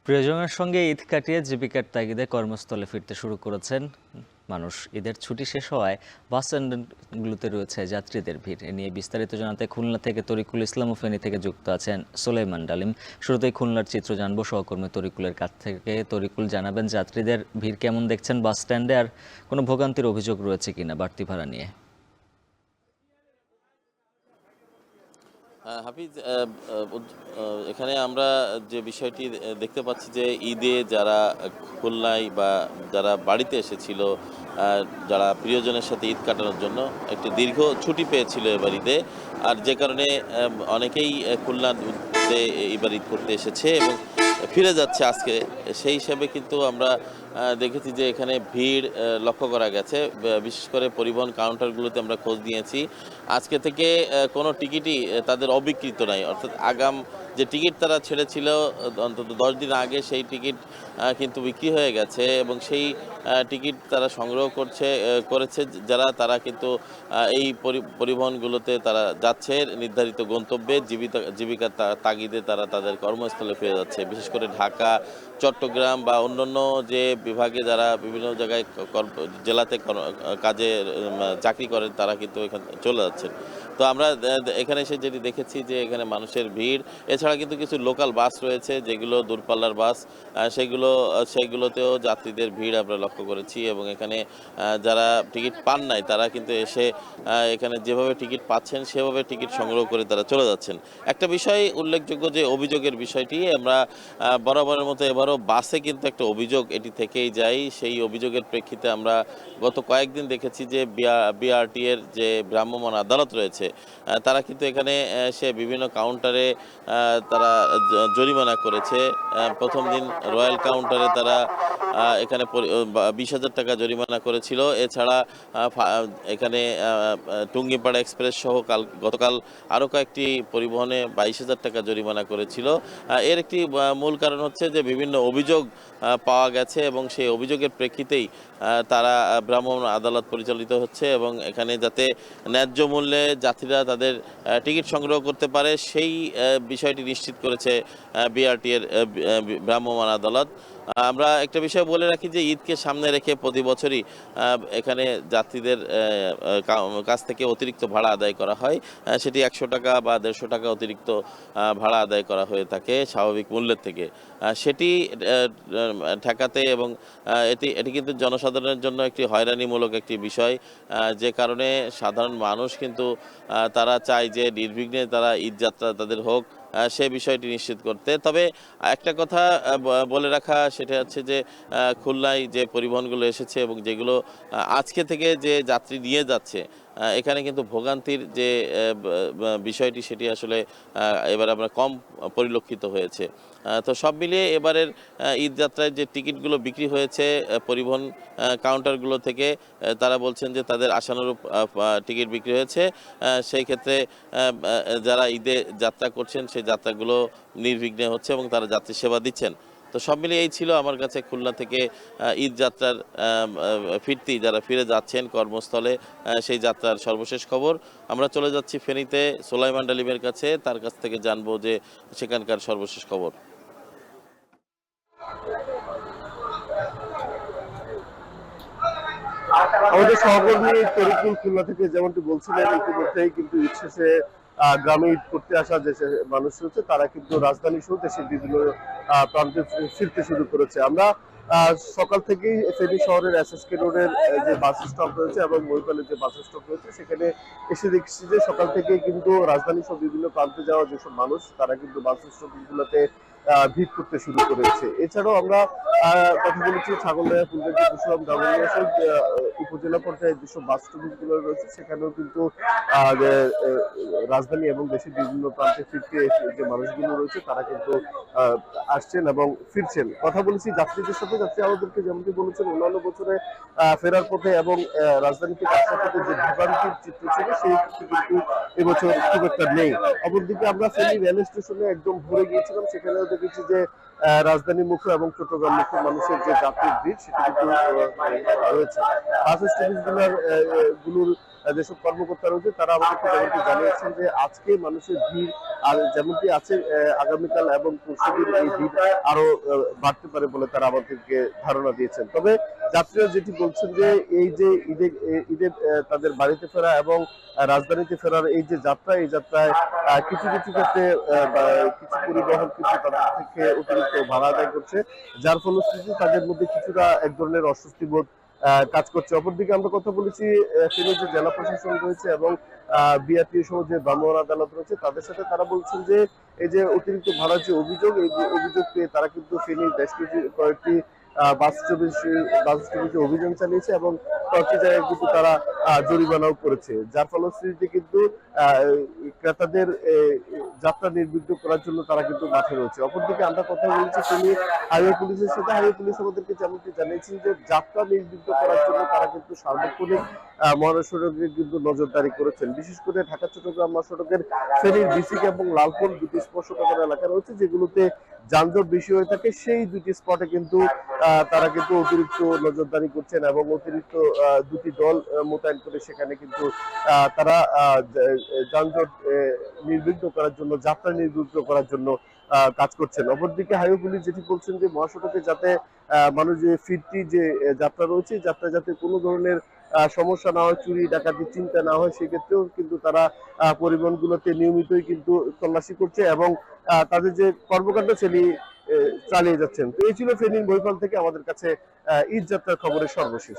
প্রিয়জনের সঙ্গে ঈদ কাটিয়ে জীবিকার তাগিদে কর্মস্থলে ফিরতে শুরু করেছেন মানুষ। ঈদের ছুটি শেষ হওয়ায় বাস স্ট্যান্ডগুলোতে রয়েছে যাত্রীদের ভিড়। এ নিয়ে বিস্তারিত জানাতে খুলনা থেকে তরিকুল ইসলাম ও ফেনী থেকে যুক্ত আছেন সোলাইমান ডালিম। শুরুতেই খুলনার চিত্র জানবো সহকর্মী তরিকুলের কাছ থেকে। তরিকুল, জানাবেন যাত্রীদের ভিড় কেমন দেখছেন বাস স্ট্যান্ডে, আর কোনো ভোগান্তির অভিযোগ রয়েছে কিনা বাড়তি ভাড়া নিয়ে? হাফিজ, এখানে আমরা যে বিষয়টি দেখতে পাচ্ছি যে ঈদে যারা খুলনায় বা যারা বাড়িতে এসেছিল, যারা প্রিয়জনের সাথে ঈদ কাটানোর জন্য একটি দীর্ঘ ছুটি পেয়েছিল এবার ঈদে, আর যে কারণে অনেকেই খুলনাতে এবার ঈদ করতে এসেছে এবং ফিরে যাচ্ছে আজকে। সেই হিসাবে কিন্তু আমরা দেখেছি যে এখানে ভিড় লক্ষ্য করা গেছে। বিশেষ করে পরিবহন কাউন্টারগুলোতে আমরা খোঁজ নিয়েছি, আজকে থেকে কোনো টিকিটই তাদের অবিকৃত নাই। অর্থাৎ আগাম যে টিকিট তারা ছেড়েছিল অন্তত 10 দিন আগে, সেই টিকিট কিন্তু বিক্রি হয়ে গেছে এবং সেই টিকিট তারা সংগ্রহ করেছে যারা, তারা কিন্তু এই পরিবহনগুলোতে তারা যাচ্ছে নির্ধারিত গন্তব্যে। জীবিকার তাগিদে তারা তাদের কর্মস্থলে ফিরে যাচ্ছে। বিশেষ করে ঢাকা, চট্টগ্রাম বা অন্যান্য যে বিভাগে যারা বিভিন্ন জায়গায় জেলাতে কাজে চাকরি করেন, তারা কিন্তু এখানে চলে যাচ্ছেন। তো আমরা এখানে এসে যেটি দেখেছি যে এখানে মানুষের ভিড়। এছাড়া কিন্তু কিছু লোকাল বাস রয়েছে যেগুলো দূরপাল্লার বাস, সেগুলোতেও যাত্রীদের ভিড় আমরা লক্ষ্য করেছি এবং এখানে যারা টিকিট পান নাই তারা কিন্তু এসে এখানে যেভাবে টিকিট পাচ্ছেন সেভাবে টিকিট সংগ্রহ করে তারা চলে যাচ্ছেন। একটা বিষয় উল্লেখযোগ্য, যে অভিযোগের বিষয়টি, আমরা বরাবরের মতো এবারও বাসে কিন্তু একটা অভিযোগ এটি থেকেই যায়। সেই অভিযোগের প্রেক্ষিতে আমরা গত কয়েকদিন দেখেছি যে বিআরটি এর যে ভ্রাম্যমাণ আদালত রয়েছে, তারা কিন্তু এখানে সে বিভিন্ন কাউন্টারে তারা জরিমানা করেছে। প্রথম দিন রয়্যাল কাউন্টারে তারা এখানে 20,000 টাকা জরিমানা করেছিল। এছাড়া এখানে টুঙ্গিপাড়া এক্সপ্রেস সহ গতকাল আরও কয়েকটি পরিবহনে 22,000 টাকা জরিমানা করেছিল। এর একটি মূল কারণ হচ্ছে যে বিভিন্ন অভিযোগ পাওয়া গেছে এবং সেই অভিযোগের প্রেক্ষিতেই তারা ভ্রাম্যমাণ আদালত পরিচালিত হচ্ছে এবং এখানে যাতে ন্যায্য মূল্যে যাত্রীরা তাদের টিকিট সংগ্রহ করতে পারে সেই বিষয়টি নিশ্চিত করেছে বিআরটি এর ভ্রাম্যমাণ আদালত। আমরা একটা বিষয় বলে রাখি যে ঈদকে সামনে রেখে প্রতি বছরই এখানে যাত্রীদের কাছ থেকে অতিরিক্ত ভাড়া আদায় করা হয়। সেটি 100 টাকা বা 150 টাকা অতিরিক্ত ভাড়া আদায় করা হয়ে থাকে স্বাভাবিক মূল্যের থেকে। সেটি ঠেকাতে এবং এটি কিন্তু জনসাধারণের জন্য একটি হয়রানিমূলক একটি বিষয়, যে কারণে সাধারণ মানুষ কিন্তু তারা চায় যে নির্বিঘ্নে তারা ঈদ যাত্রা তাদের হোক, সে বিষয়টি নিশ্চিত করতে। তবে একটা কথা বলে রাখা, সেটা হচ্ছে যে খুলনায় যে পরিবহনগুলো এসেছে এবং যেগুলো আজকে থেকে যে যাত্রী নিয়ে যাচ্ছে, এখানে কিন্তু ভোগান্তির যে বিষয়টি, সেটি আসলে এবার আমরা কম পরিলক্ষিত হয়েছে। তো সব মিলিয়ে এবারের ঈদ যাত্রায় যে টিকিটগুলো বিক্রি হয়েছে পরিবহন কাউন্টারগুলো থেকে, তারা বলছেন যে তাদের আশানুরূপ টিকিট বিক্রি হয়েছে। সেই ক্ষেত্রে যারা ঈদে যাত্রা করছেন সেই যাত্রাগুলো নির্বিঘ্নে হচ্ছে এবং তারা যাত্রী সেবা দিচ্ছেন। তো সব মিলিয়ে এই ছিল আমার কাছে খুলনা থেকে ঈদ যাত্রার ফিরতি যারা ফিরে যাচ্ছেন কর্মস্থলে, সেই যাত্রার সর্বশেষ খবর। আমরা চলে যাচ্ছি ফেনীতে সোলাইমান ডালিমের কাছে, তার কাছ থেকে জানবো যে সেখানকার সর্বশেষ খবর। আমাদের সহকর্মী তরিকুল খুলনা থেকে যেমনটি বলছিলেন, ইতিমধ্যেই কিন্তু ঈদ শেষে গ্রামে ঈদ করতে আসা যে মানুষ রয়েছে তারা কিন্তু রাজধানী সহ দেশের বিভিন্ন প্রান্তে ফিরতে শুরু করেছে। আমরা সকাল থেকেই ফেনী শহরের এসএসকে রোডের যে বাস স্টপ রয়েছে এবং মহিপালের যে বাস স্টপ রয়েছে সেখানে এসে দেখছি যে সকাল থেকেই কিন্তু রাজধানী সহ বিভিন্ন প্রান্তে যাওয়া যেসব মানুষ তারা কিন্তু বাস স্টপগুলোতে ভিড় করতে শুরু করেছে। এছাড়াও আমরা কথা বলেছি ছাগলনাইয়া, ফুলগাজী, কুশলাম, দাগনভূঞা উপজেলা পর্যায়ে যেসব বাস স্টপগুলো রয়েছে সেখানেও কিন্তু রাজধানী এবং দেশের বিভিন্ন প্রান্তে ফিরতে যে মানুষগুলো রয়েছে তারা কিন্তু আসছেন এবং ফিরছেন। কথা বলেছি যাত্রীদের সাথে, যাত্রী আমাদেরকে যেমনটি বলেছেন অন্যান্য বছরে ফেরার পথে এবং রাজধানী থেকে আসার পথে যে ভোগান্তির চিত্র ছিল সেই কিন্তু এবছর খুব একটা নেই। অপরদিকে আমরা ফেনী রেল স্টেশনে একদম ভরে গিয়েছিলাম, সেখানেও দেখেছি যে রাজধানী মুখ এবং চট্টগ্রাম মুখ মানুষের যে যাত্রীর ভিড় সেটি কিন্তু রয়েছে। বাস স্টেশনগুলোর যেসব কর্মকর্তা রয়েছে তারা আমাদেরকে যেমনটি জানিয়েছেন যে আজকে মানুষের ভিড় আর যেমনটি আছে আগামীকাল এবং পরশুদিন এই ভিড় আরো বাড়তে পারে বলে তারা আমাদেরকে ধারণা দিয়েছেন। তবে যাত্রীরা যেটি বলছেন যে এই যে ঈদে তাদের বাড়িতে ফেরা এবং রাজধানীতে ফেরার এই যে যাত্রা, এই যাত্রায় কিছু কিছু ক্ষেত্রে কিছু পরিবহন কিন্তু তাদের থেকে অতিরিক্ত ভাড়া আদায় করছে, যার ফলশ্রুতিতে তাদের মধ্যে কিছুটা এক ধরনের অস্বস্তি বোধ কাজ করছে। অপরদিকে আমরা কথা বলেছি ফেনীর যে জেলা প্রশাসন রয়েছে এবং বিআরটিএ সহ যে ভ্রাম্যমাণ আদালত রয়েছে তাদের সাথে, তারা বলছেন যে এই যে অতিরিক্ত ভাড়ার যে অভিযোগ, এই অভিযোগ পেয়ে তারা কিন্তু ফেনীর বেশ কয়েকটি বাস স্টপেজে অভিযান চালিয়েছে এবং কয়েকটি জায়গায় কিন্তু তারা জরিমানাও করেছে, যার ফলশ্রুতিতে কিন্তু ক্রেতাদের যাত্রা নির্বিঘ্ন করার জন্য তারা কিন্তু মাঠে রয়েছে। অপরদিকে আমরা কথা বলেছি ফেনী হাইওয়ে পুলিশের সাথে। হাইওয়ে পুলিশ আমাদেরকে যেমনটি জানিয়েছেন যে যাত্রা নির্বিঘ্ন করার জন্য তারা কিন্তু সার্বক্ষণিক মহাসড়কে কিন্তু নজরদারি করেছেন। বিশেষ করে ঢাকা চট্টগ্রাম মহাসড়কের ফেনীর বিসিক এবং লালপুর দুটি স্পর্শকাতর এলাকা রয়েছে যেগুলোতে যানজট বেশি হয়ে থাকে, সেই দুটি স্পটে কিন্তু তারা কিন্তু অতিরিক্ত নজরদারি করছেন এবং অতিরিক্ত দুটি দল মোতায়েন করে সেখানে কিন্তু তারা যানজট নির্বিঘ্ন করার জন্য, যাত্রা নির্বিঘ্ন করার জন্য কাজ করছেন। অপরদিকে হাইওয়ে পুলিশ যেটি বলছেন যে মহাসড়কে যাতে মানুষ যে ফিরতি যে যাত্রা রয়েছে, যাত্রা যাতে কোনো ধরনের সমস্যা না হয়, চুরি ডাকাতি চিন্তা না হয়, সেক্ষেত্রেও কিন্তু তারা পরিবহনগুলোতে নিয়মিতই কিন্তু তল্লাশি করছে এবং তাদের যে কর্মকাণ্ড চালিয়ে যাচ্ছেন। তো এই ছিল ফেনীর বৈফল থেকে আমাদের কাছে ঈদ যাত্রার খবরের সর্বশেষ।